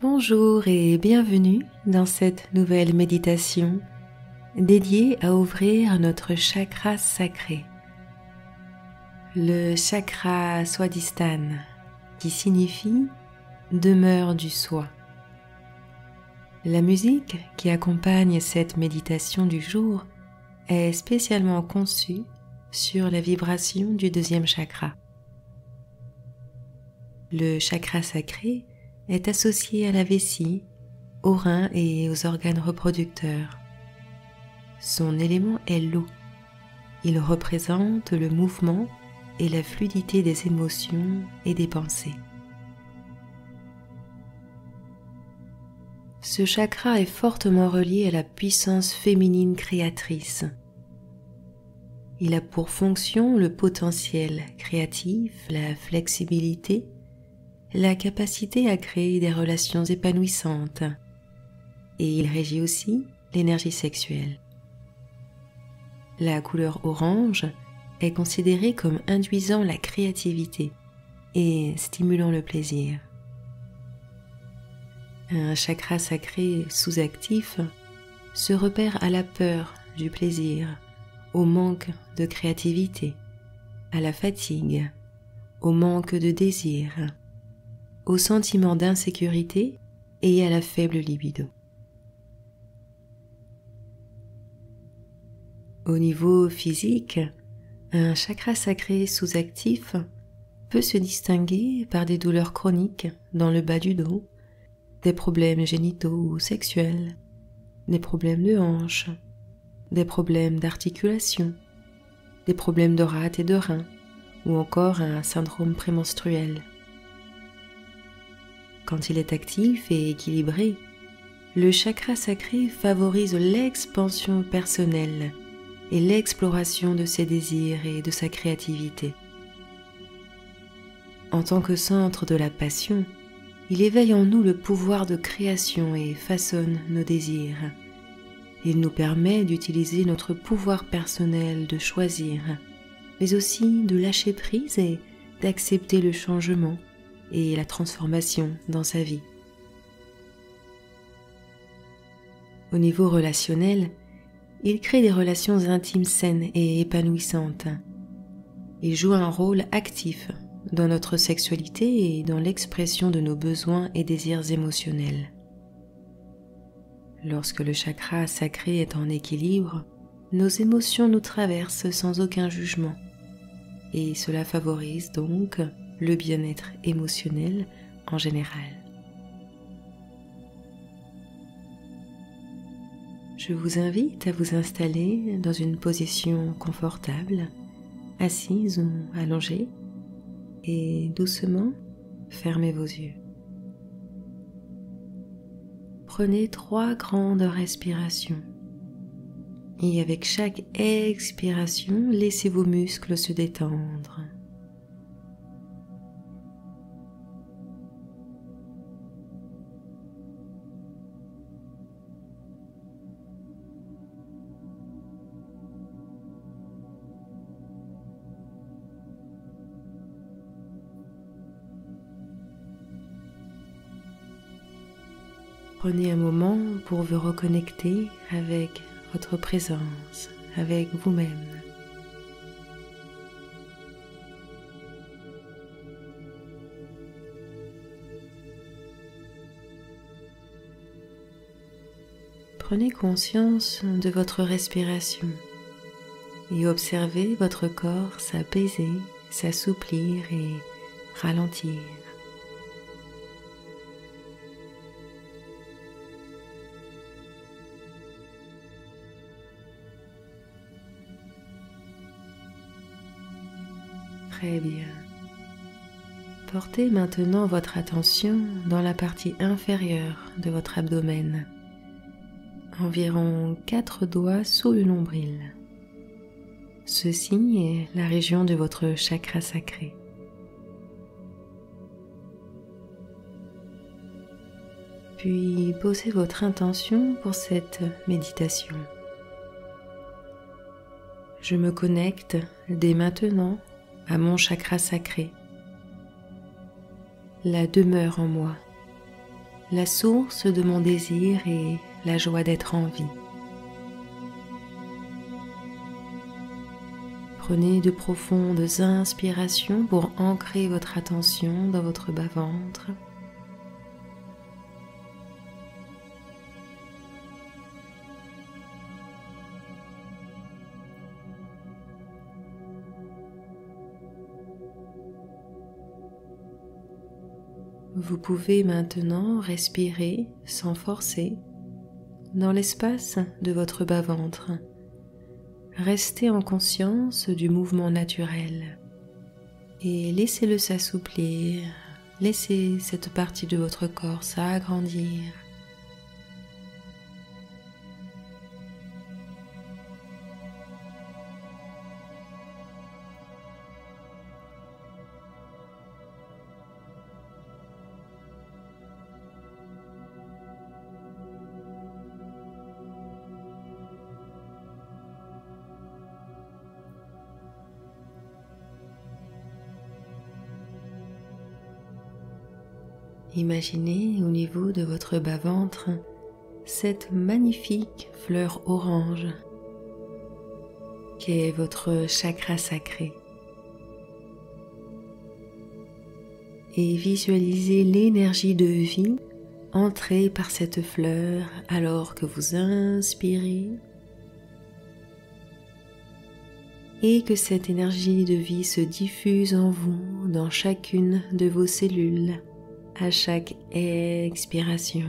Bonjour et bienvenue dans cette nouvelle méditation dédiée à ouvrir notre chakra sacré, le chakra Swadhisthana, qui signifie demeure du soi. La musique qui accompagne cette méditation du jour est spécialement conçue sur la vibration du deuxième chakra. Le chakra sacré est associé à la vessie, aux reins et aux organes reproducteurs. Son élément est l'eau. Il représente le mouvement et la fluidité des émotions et des pensées. Ce chakra est fortement relié à la puissance féminine créatrice. Il a pour fonction le potentiel créatif, la flexibilité, la capacité à créer des relations épanouissantes, et il régit aussi l'énergie sexuelle. La couleur orange est considérée comme induisant la créativité et stimulant le plaisir. Un chakra sacré sous-actif se repère à la peur du plaisir, au manque de créativité, à la fatigue, au manque de désir, au sentiment d'insécurité et à la faible libido. Au niveau physique, un chakra sacré sous-actif peut se distinguer par des douleurs chroniques dans le bas du dos, des problèmes génitaux ou sexuels, des problèmes de hanches, des problèmes d'articulation, des problèmes de rate et de rein, ou encore un syndrome prémenstruel. Quand il est actif et équilibré, le chakra sacré favorise l'expansion personnelle et l'exploration de ses désirs et de sa créativité. En tant que centre de la passion, il éveille en nous le pouvoir de création et façonne nos désirs. Il nous permet d'utiliser notre pouvoir personnel de choisir, mais aussi de lâcher prise et d'accepter le changement et la transformation dans sa vie. Au niveau relationnel, il crée des relations intimes saines et épanouissantes. Il joue un rôle actif dans notre sexualité et dans l'expression de nos besoins et désirs émotionnels. Lorsque le chakra sacré est en équilibre, nos émotions nous traversent sans aucun jugement, et cela favorise donc le bien-être émotionnel en général. Je vous invite à vous installer dans une position confortable, assise ou allongée, et doucement fermez vos yeux. Prenez 3 grandes respirations et avec chaque expiration, laissez vos muscles se détendre. Prenez un moment pour vous reconnecter avec votre présence, avec vous-même. Prenez conscience de votre respiration et observez votre corps s'apaiser, s'assouplir et ralentir. Très bien. Portez maintenant votre attention dans la partie inférieure de votre abdomen, environ 4 doigts sous le nombril. Ceci est la région de votre chakra sacré. Puis posez votre intention pour cette méditation. Je me connecte dès maintenant à mon chakra sacré, la demeure en moi. la source de mon désir et la joie d'être en vie. Prenez de profondes inspirations pour ancrer votre attention dans votre bas-ventre. Vous pouvez maintenant respirer sans forcer dans l'espace de votre bas-ventre. Restez en conscience du mouvement naturel et laissez-le s'assouplir, laissez cette partie de votre corps s'agrandir. Imaginez au niveau de votre bas-ventre cette magnifique fleur orange qui est votre chakra sacré. Et visualisez l'énergie de vie entrer par cette fleur alors que vous inspirez et que cette énergie de vie se diffuse en vous dans chacune de vos cellules à chaque expiration.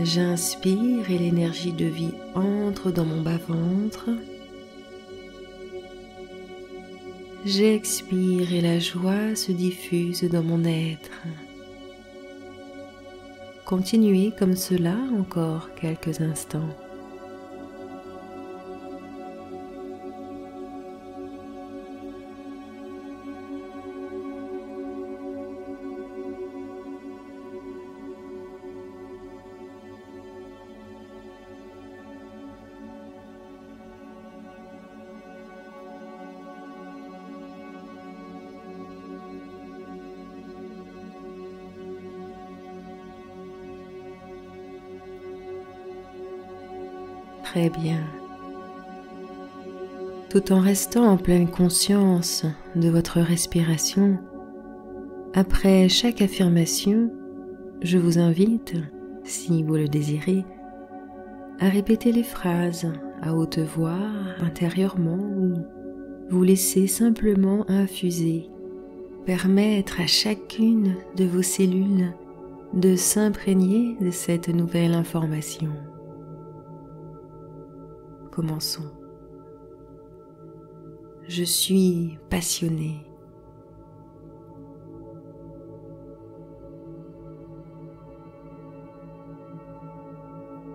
J'inspire et l'énergie de vie entre dans mon bas-ventre. J'expire et la joie se diffuse dans mon être. Continuez comme cela encore quelques instants. Très bien. Tout en restant en pleine conscience de votre respiration, après chaque affirmation, je vous invite, si vous le désirez, à répéter les phrases à haute voix intérieurement ou vous laisser simplement infuser, permettre à chacune de vos cellules de s'imprégner de cette nouvelle information. Commençons. Je suis passionné.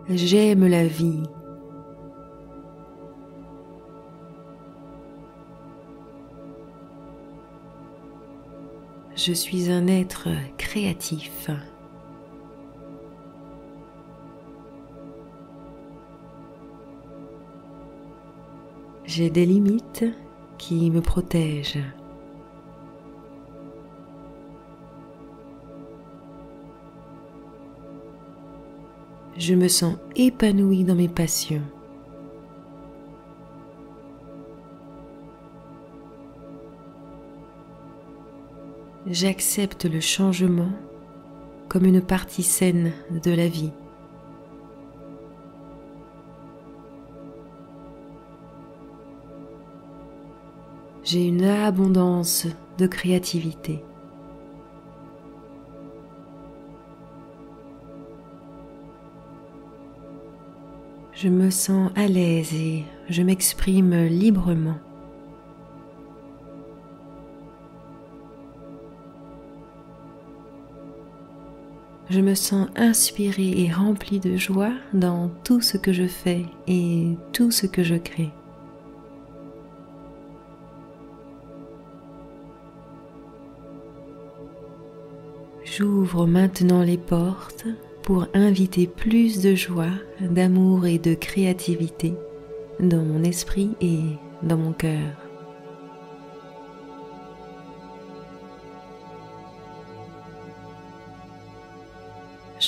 J'aime la vie. Je suis un être créatif. J'ai des limites qui me protègent. Je me sens épanoui dans mes passions. J'accepte le changement comme une partie saine de la vie. J'ai une abondance de créativité. Je me sens à l'aise et je m'exprime librement. Je me sens inspirée et remplie de joie dans tout ce que je fais et tout ce que je crée. J'ouvre maintenant les portes pour inviter plus de joie, d'amour et de créativité dans mon esprit et dans mon cœur.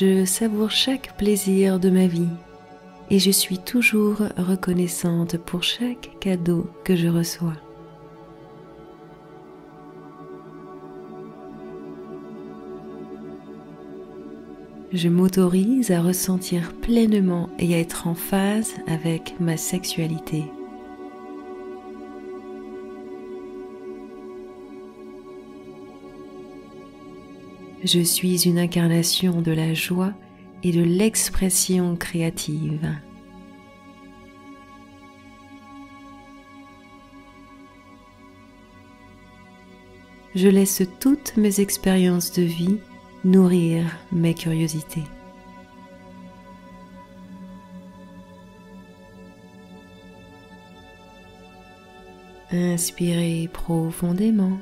je savoure chaque plaisir de ma vie et je suis toujours reconnaissante pour chaque cadeau que je reçois. Je m'autorise à ressentir pleinement et à être en phase avec ma sexualité. Je suis une incarnation de la joie et de l'expression créative. Je laisse toutes mes expériences de vie nourrir mes curiosités. Inspirez profondément,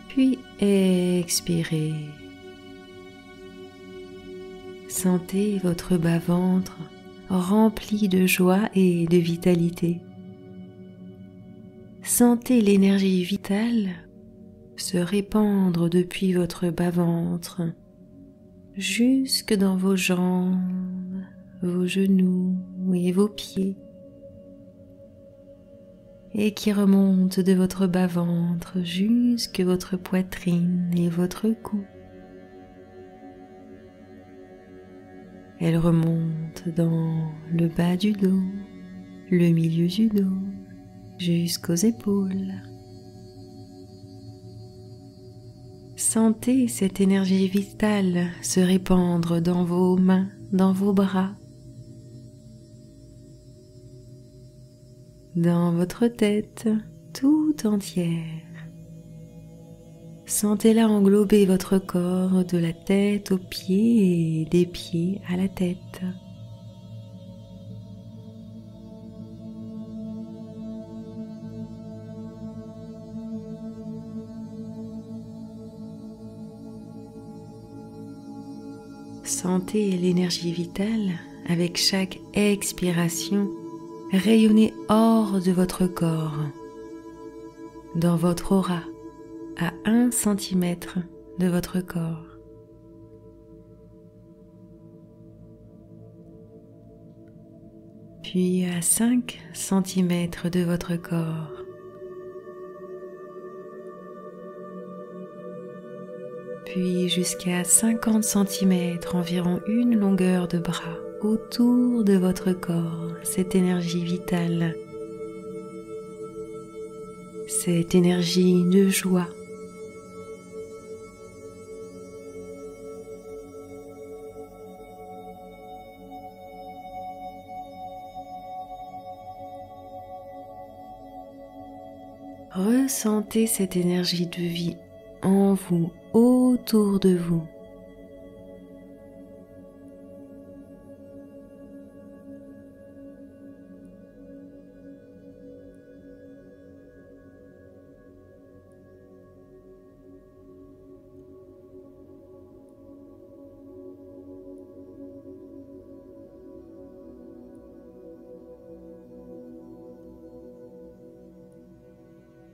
puis expirez. Sentez votre bas-ventre rempli de joie et de vitalité. Sentez l'énergie vitale se répandre depuis votre bas-ventre jusque dans vos jambes, vos genoux et vos pieds, et qui remonte de votre bas-ventre jusque votre poitrine et votre cou. Elle remonte dans le bas du dos, le milieu du dos, jusqu'aux épaules. Sentez cette énergie vitale se répandre dans vos mains, dans vos bras, dans votre tête tout entière. Sentez-la englober votre corps de la tête aux pieds et des pieds à la tête. Sentez l'énergie vitale avec chaque expiration rayonner hors de votre corps, dans votre aura, à 1 cm de votre corps. Puis à 5 cm de votre corps. Puis jusqu'à 50 cm, environ une longueur de bras autour de votre corps, cette énergie vitale, cette énergie de joie. Ressentez cette énergie de vie en vous, autour de vous.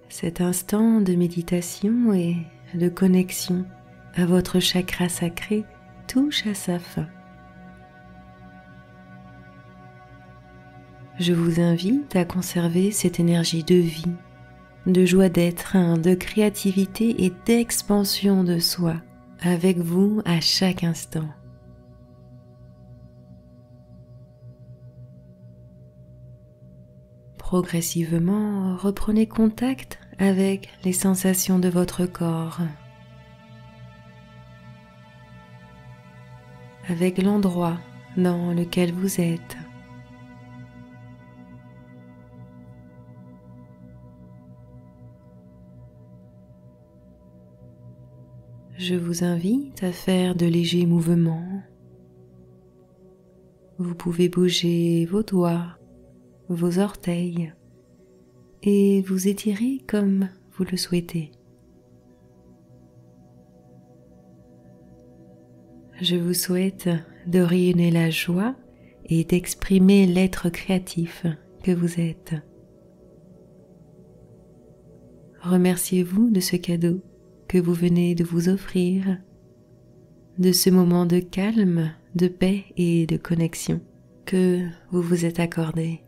Cet instant de méditation et de connexion à votre chakra sacré touche à sa fin. Je vous invite à conserver cette énergie de vie, de joie d'être, de créativité et d'expansion de soi avec vous à chaque instant. Progressivement, reprenez contact avec les sensations de votre corps, avec l'endroit dans lequel vous êtes. Je vous invite à faire de légers mouvements. Vous pouvez bouger vos doigts, vos orteils et vous étirer comme vous le souhaitez. Je vous souhaite de rayonner la joie et d'exprimer l'être créatif que vous êtes. Remerciez-vous de ce cadeau que vous venez de vous offrir de ce moment de calme, de paix et de connexion que vous vous êtes accordé.